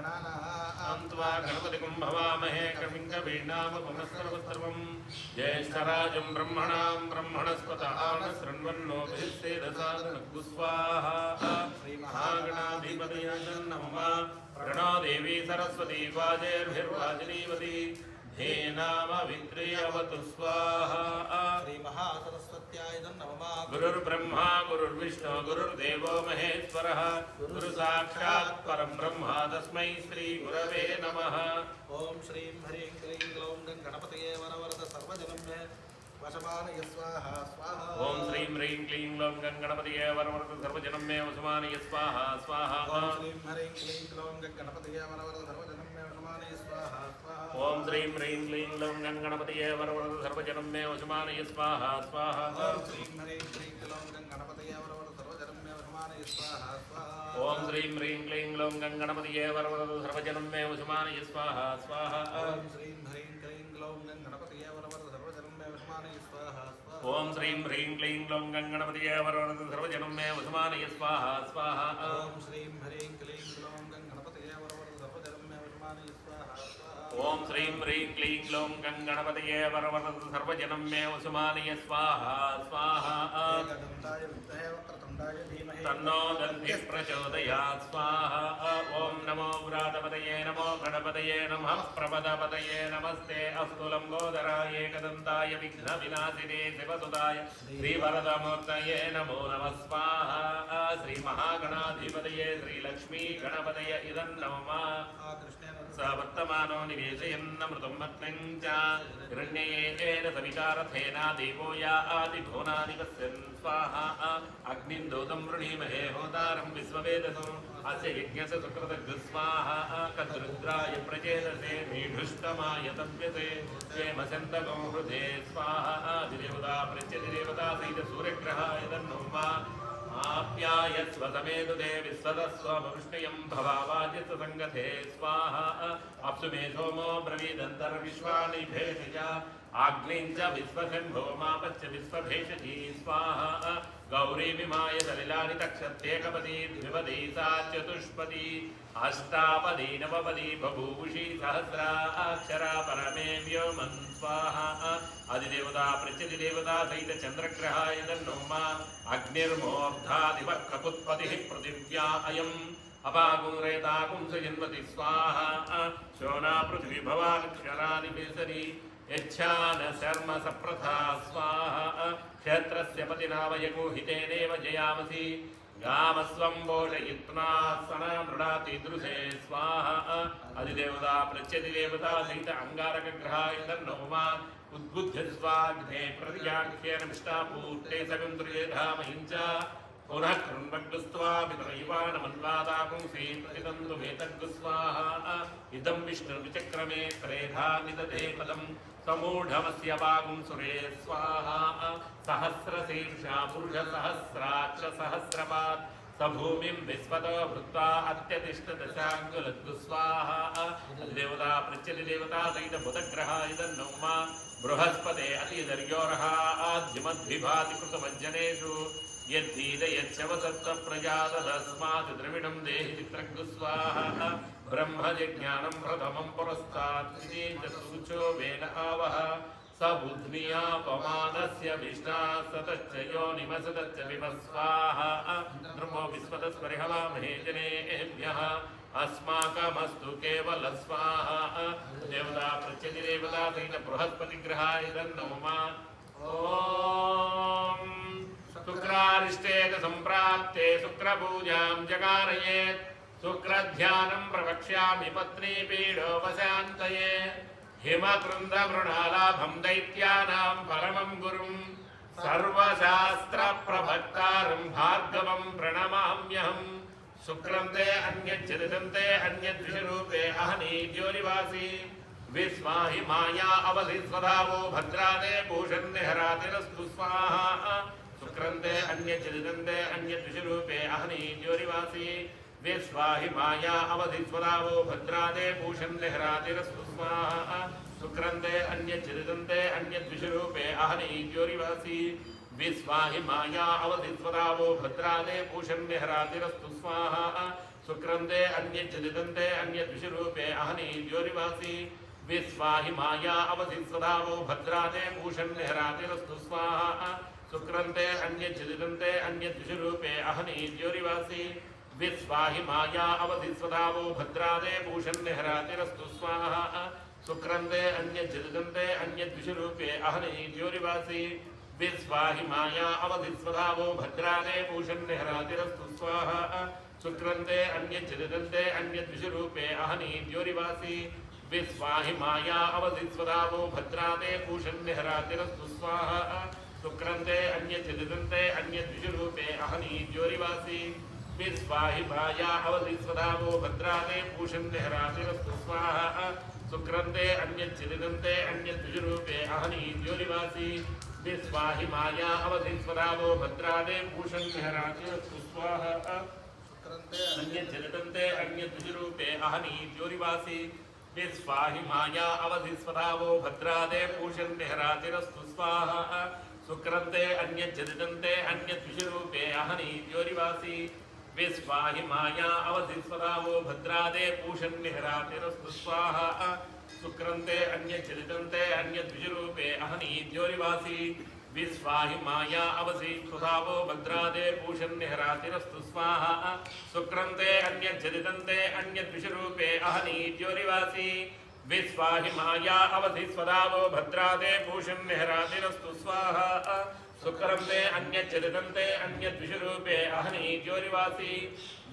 त्वा गणपतिं भवामहे कविं कवीनामुपमस्तवस्तवं ज्येष्ठराजं ब्रह्मणां ब्रह्मणस्पत आनशृण्वन्नोभिस्सेदसादनग्गु स्वाहा श्रीमहागणाधिपतये नमः प्रणो देवी सरस्वती वाजेर्भिर्वाजिनीवती धेनामवित्र्यवतु स्वाहा श्री महासरस्वत्याय नमः गुरुर्ब्रह्मा गुरुर्विष्णु गुरुर्देवो महेश्वरः गुरु साक्षात् परं ब्रह्म तस्मै श्री गुरवे नमः ओम श्रीं ह्रीं क्लीं ग्लौं गणपतये वरवरद सर्वजनं मे वशमानय स्वाहा स्वाहा ओम श्रीं ह्रीं क्लीं ग्लौं गणपतये वरवरद सर्वजनं मे वशमानय स्वाहा स्वाहा ओम श्रीं ह्रीं क्लीं ग्लौं गणपतये वरवरद सर्वजनं मे वशमानय स्वाहा स्वाहा ओम श्रीं ह्रीं क्लीं ग्लौं गणपतये वरवरद सर्वजनं मे वशमानय स्वाहा स्वाहा ओम श्रीं ह्रीं क्लीं ग्लौं गणपतये वरवरद सर्वजनं मे वशमानय स्वाहा स्वाहा ओम श्रीं ह्रीं क्लीं ग्लौं गणपतये वरवरद सर्वजनं मे वशमानय स्वाहा स्वाहा ओम श्रीं ह्रीं क्लीं ग्लौं गणपतये वरवरद सर्वजनं मे वशमानय स्वाहा स्वाहा ओम श्रीं ह्रीं क्लीं ग्लौं गणपतये वरवरद सर्वजनं मे वशमानय स्वाहा स्वाहा ओम श्रीं ह्रीं क्लीं ग्लौं गणपतये वरवरद सर्वजनं मे वशमानय स्वाहा स्वाहा ओम श्रीं ह्रीं क्लीं ग्लौं गणपतये वरवरद सर्वजनं मे वशमानय स्वाहा स्वाहा एकदन्ताय विद्महे वक्रतुण्डाय धीमहि तन्नो दन्तिः प्रचोदयात् स्वाहा ओम नमो व्रातपतये नमो गणपतये नमः प्रपदपतये नमस्ते अस्तु लम्बोदराय एकदन्ताय विघ्नविनाशिने शिवसुताय श्रीवरदमूर्तये नमो नमः स्वाहा श्रीमहागणाधिपतये श्रीलक्ष्मी गणपतये इदं नमः स वर्तमानो निवेशयन्नमृतं मत्नं च हिरण्ययेन सविकारथेन देवो या आदिभुवनानि पश्यन् स्वाहा अग्निं दूतं वृणीमहे होतारं विश्ववेदसम् अस्य यज्ञस्य सुकृतग् स्वाहा कद्रुद्राय प्रचेदसे मीढुष्टमाय तप्यसे क्षेमसन्तको हृदे स्वाहा अधिदेवता प्रत्यधिदेवता सहित सूर्यग्रहाय तन्नोमा आप्यायस्व समेदुदे विश्वतस्वमविष्णुयं भवावाजित संगते स्वाहा अप्सु मे सोमो ब्रवीदन्तर्विश्वानि भेषजा आग्निं च विश्वशम्भो मापश्च विश्वभेषजी स्वाहा गौरी विमाय सलिलानि तक्षत्येकपदी द्विपदी सा चतुष्पदी अष्टापदी नवपदी बभूषी सहस्राक्षरा परमे व्योमन् स्वाहा अधिदेवता प्रत्यधिदेवता सहित चन्द्रग्रहाय तन्नोमा अग्निर्मोर्धादिवक्रपुत्पतिः पृथिव्या अयम् अपागुंरेताकुं सजन्मति स्वाहा शोना पृथ्वी भवाक्षरानि बेसरी यच्छान शर्म सप्रथा स्वाहा क्षेत्रस्य पतिनावयगुहितेनेव जयामसि गामस्वं बोधयित्वा सना मृडाति दृशे स्वाहा अधिदेवता प्रत्यधिदेवता सहित अंगारकग्रहाय तन्नोमा उद्बुद्ध स्वाग्ने प्रतिज्ञाख्येन मिष्टापूर्ते सगुन्द्रिये धामहिञ्च पुनः कृण्वग्स्त्वा पितरैवानमन्वादापुंसि प्रतिदन्तु वेतग्गु स्वाहा इदं विष्णुर्विचक्रमे त्रेधा निदधे पदं समूढमस्य वागुं सुरे स्वाहा सहस्रशीर्षा पुरुषसहस्राक्ष सहस्रपात् स भूमिं विस्वतो भृत्वा अत्यतिष्ठदशाङ्गुलद्गु स्वाहा अधिदेवता प्रत्यधिदेवता सहित बुधग्रहाय तन्नोमा बृहस्पते अतिदर्योरः आद्यमद्विभाति कृतमज्जनेषु यद्धीदयच्छवसत्तप्रजातस्मात् द्रविणं देहि चित्रग्गु स्वाहा ब्रह्मजज्ञानं प्रथमं पुरस्तात् शुचो वेन आवह स बुद्ध्नियापमानस्य विष्णा सतच्च योनिमसतच्च विभस्वाहा ब्रह्मो विस्मतस्परिहवामहे जनेभ्यः अस्माकमस्तु केवल स्वाहा देवता प्रत्यधिदेवता सहित बृहस्पतिग्रहाय तन्नोमा ओम शुक्रारिष्टेक संप्राप्ते शुक्रपूजां जगारयेत् शुक्रध्यानं प्रवक्ष्यामि पत्नीपीडोपशान्तये हिमकृन्दमृणालाभं दैत्यानां परमं गुरुं सर्वशास्त्रप्रभक्तारं भार्गवं प्रणमाम्यहम् शुक्रं ते अन्यच्चरितं ते अन्यद्विषरूपे अहनीद्योनिवासी विस्माहि माया अवधिस्वधावो भद्रादे भूषन्निहरातिरस्तु स्वाहा शुक्रं ते अन्यच्चरितं ते अन्यद्विषरूपे अहनीद्योनिवासी विस्वाहि माया अवधिस्वधावो भद्रादे भूषन्निहरातिरस्तु स्वाहा शुक्रं ते अन्यच्चरितं ते अन्यद्विषरूपे अहनीद्योनिवासी विस्वाहि माया अवधिस्वधावो भद्रादे भूषन्निहरातिरस्तु स्वाहा सुक्रन्ते अन्यच्चदिदन्ते अन्यद्विषरूपे अहनि द्योरिवासी विस्वाहि माया अवधि सदावो भद्राते भूषण्यहरातिरस्तु स्वाहा सुक्रन्ते अन्यच्चदिदन्ते अन्यद्विषरूपे अहनि द्योरिवासी विस्वाहि माया अवधि सदावो भद्राते भूषण्यहरातिरस्तु स्वाहा सुक्रन्ते अन्यच्चदिदन्ते अन्यद्विषरूपे अहनि द्योरिवासी विस्वाहि माया अवधि सदावो भद्राते भूषण्यहरातिरस्तु स्वाहा सुक्रन्ते अन्यच्चदिदन्ते अन्यद्विषरूपे अहनि द्योरिवासी विस्वाहि माया अवधि सदावो भद्राते भूषण्यहरातिरस्तु स्वाहा सुक्रन्ते अन्यच्चदिदन्ते अन्यद्विषरूपे अहनि द्योरिवासी विस्वाहि माया अवधि सदावो भद्राते भूषण्यहरातिरस्तु स्वाहा सुक्रन्ते अन्यच्चदिदन्ते अन्यद्विषरूपे अहनि द्योरिवासी विस्वाहि माया अवधि सदावो भद्राते भूषण्यहरातिरस्तु स्वाहा अन्यच्चदिदन्ते अन्यद्विषरूपे अहनि द्योरिवासी विस्वाहि माया अवधि सदावो भद्राते भूषण्यहरातिरस्तु स्वाहा सुक्रन्ते अन्यच्चदिदन्ते अन्यद्विषरूपे अहनि द्योरिवासी विस्वाहि माया अवधि सदावो भद्राते भूषण्यहरातिरस्तु स्वाहा सुक्रन्ते अन्यच्चदिदन्ते अन्यद्विषरूपे अहनि द्योरिवासी विस्वाहि माया अवधि सदावो भद्राते भूषण्यहरातिरस्तु स्वाहा सुक्रन्ते अन्यच्चदिदन्ते अन्यद्विषरूपे अहनि द्योरिवासी विस्वाहि माया अवधि सदावो भद्राते भूषण्यहरातिरस्तु स्वाहा सुक्रन्ते अन्यच्चदिदन्ते अन्यद्विषरूपे अहनि द्योरिवासी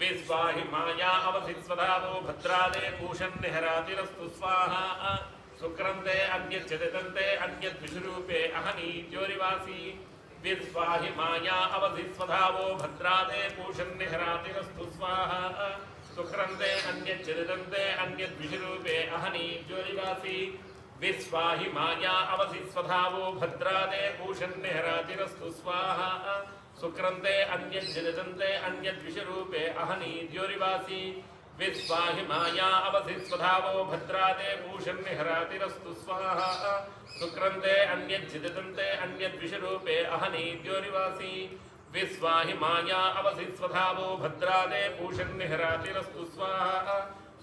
विस्वाहि माया अवधि सदावो भद्राते भूषण्यहरातिरस्तु स्वाहा सुक्रन्ते अन्यच्चदिदन्ते अन्यद्विषरूपे अहनि द्योरिवासी विस्वाहि माया अवधि सदावो भद्राते भूषण्यहरातिरस्तु स्वाहा सुक्रन्ते अन्यच्चदिदन्ते अन्यद्विषरूपे अहनि द्योरिवासी विस्वाहि माया अवधि सदावो भद्राते भूषण्यहरातिरस्तु स्वाहा सुक्रन्ते अन्यच्चदिदन्ते अन्यद्विषरूपे अहनि द्योरिवासी विस्वाहि माया अवधि सदावो भद्राते भूषण्यहरातिरस्तु स्वाहा सुक्रन्ते अन्यच्चदिदन्ते अन्यद्विषरूपे अहनि द्योरिवासी विस्वाहि माया अवधि सदावो भद्राते भूषण्यहरातिरस्तु स्वाहा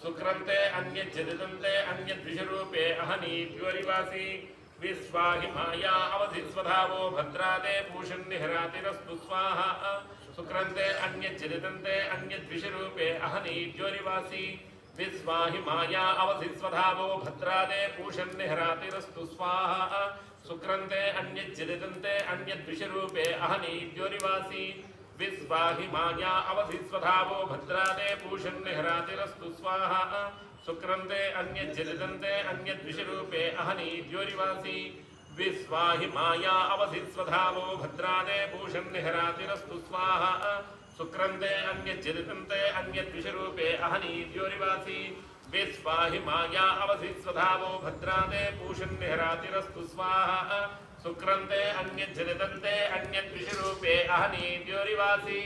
सुक्रन्ते अन्यच्चदिदन्ते अन्यद्विषरूपे अहनि द्योरिवासी विस्वाहि माया अवधि सदावो भद्राते भूषण्यहरातिरस्तु स्वाहा सुक्रन्ते अन्यच्चदिदन्ते अन्यद्विषरूपे अहनि द्योरिवासी विस्वाहि माया अवधि सदावो भद्राते भूषण्यहरातिरस्तु स्वाहा सुक्रन्ते अन्यच्चदिदन्ते अन्यद्विषरूपे अहनि द्योरिवासी विस्वाहि माया अवधि सदावो भद्राते भूषण्यहरातिरस्तु स्वाहा सुक्रन्ते अन्यच्चदिदन्ते अन्यद्विषरूपे अहनि द्योरिवासी विस्वाहि माया अवधि सदावो भद्राते भूषण्यहरातिरस्तु स्वाहा सुक्रन्ते अन्यच्चदिदन्ते अन्यद्विषरूपे अहनि द्योरिवासी विस्वाहि माया अवधि सदावो भद्राते भूषण्यहरातिरस्तु स्वाहा सुक्रन्ते अन्यच्चदिदन्ते अन्यद्विषरूपे अहनि द्योरिवासी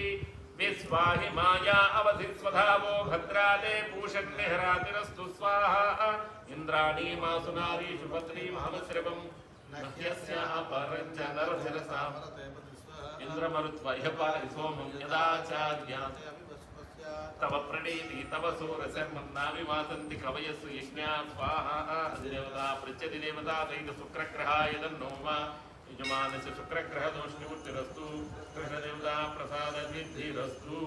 विस्वाहि माया अवधि सदावो भद्राते भूषण्यहरातिरस्तु स्वाहा इंद्राणी मासुनारीषु पत्नी महमश्रवम् नह्यस्याः परञ्च नरशिरसाम् इन्द्रमरुत्वह्यपारि सोमं यदाचार्यात् तव प्रणीति तव सूरशर्मन्नाविवासन्ति कवयस्सु यज्ञा स्वाहा अधिदेवता पृच्छति देवता सहित शुक्रग्रहाय तन्नो वा यजमानस्य शुक्रग्रहदोषनिवृत्तिरस्तु कृष्णदेवता प्रसादसिद्धिरस्तु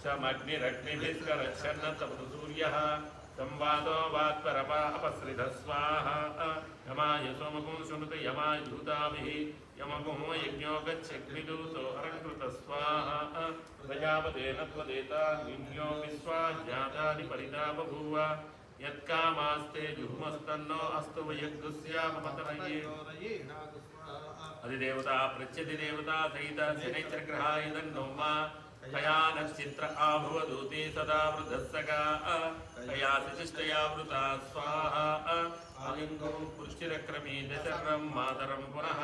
समग्निरग्निभिस्करच्छन्न तपतु सूर्यः संवादो वात्परपा अपसृतः स्वाहा यमाय सोमगुं शृणुत यमाय धूताभिः यमगुं यज्ञो गच्छग्निदूतो अलङ्कृतः स्वाहा प्रजापतेन त्वदेता निम्यो विश्वाज्ञातानि परिता बभूव यत्कामास्ते जुहुमस्तन्नो अस्तु वयग्गुस्यामपतनये अधिदेवता प्रत्यधिदेवता सहित शनैश्चरग्रहाय तन्नो मा कया नक्षत्र आभुवदूते सदा वृद्धस्सगा कया शिष्टया वृता स्वाहा आलिङ्गो पुरुषिरक्रमे दशर्वं मातरं पुनः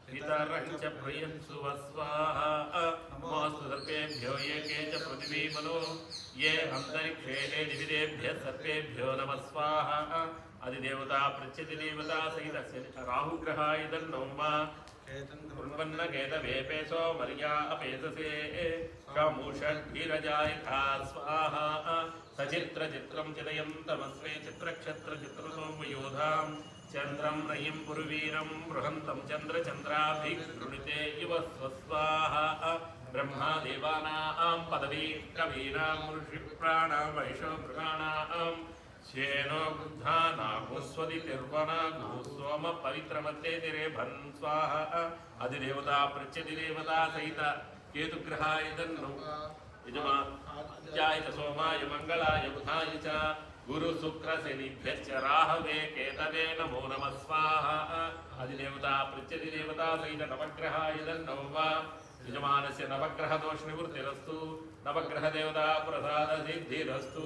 पितरं च प्रियं सुवस्वाहा नमोऽस्तु सर्पेभ्यो ये के च पृथिवी मनो ये अन्तरिक्षे दिविदेभ्यः सर्पेभ्यो नमः स्वाहा अधिदेवता प्रत्यधिदेवता सहित राहुग्रहाय तन्नो मा कुर्वन्नकेतवेपेसो मर्या अपेतसे शमुषद्भिरजायिथा स्वाहा सचित्रचित्रं चिदयन्तमस्मे चित्रक्षत्रचित्रसोमयोधां चन्द्रं रयिं पुरवीरं बृहन्तं चन्द्रचन्द्राभिगृणीते इव स्वस्वाहा ब्रह्मा देवानां पदवी कवीनां ऋषिप्राणां वैशमृगाणां श्येनो वृद्धानागुस्वदितिर्वनागु सोम पवित्रमत्तेतिरे भन् स्वाहा अधिदेवता प्रत्यधिदेवता सहित केतुग्रहाय तन्नो यजमाय सोमाय मंगलाय बुधाय च गुरुशुक्रशनिभ्यश्च राहवे केतवे नमो नमः स्वाहा अधिदेवता प्रत्यधिदेवता सहित नवग्रहाय तन्नो वा यजमानस्य नवग्रहदोषनिवृत्तिरस्तु नवग्रहदेवता प्रसादसिद्धिरस्तु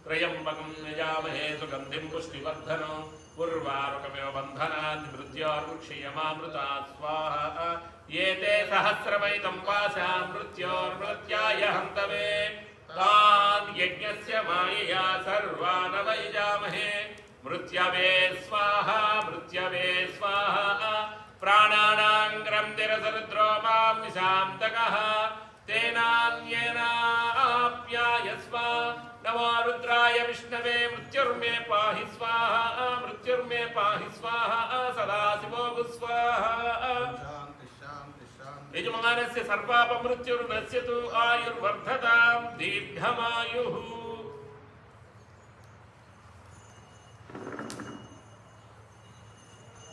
त्र्यम्बकं यजामहे सुगन्धिं पुष्टिवर्धनं उर्वारुकमिव बन्धनात् मृत्योर्मुक्षीयमामृतात् स्वाहा ये ते सहस्रमैतं पाशा मृत्योर्मृत्याय हन्तवे तान् यज्ञस्य मायया सर्वान् वैजामहे मृत्यवे स्वाहा प्राणानां तिरसरुद्रो मां विशान्तकः तेनान्येनाप्यायस्व नमो रुद्राय विष्णवे मृत्युर्मे पाहि स्वाहा सदाशिवो स्वाहा यजमानस्य सर्वापमृत्युर्नश्यतु आयुर्वर्धतां दीर्घमायुः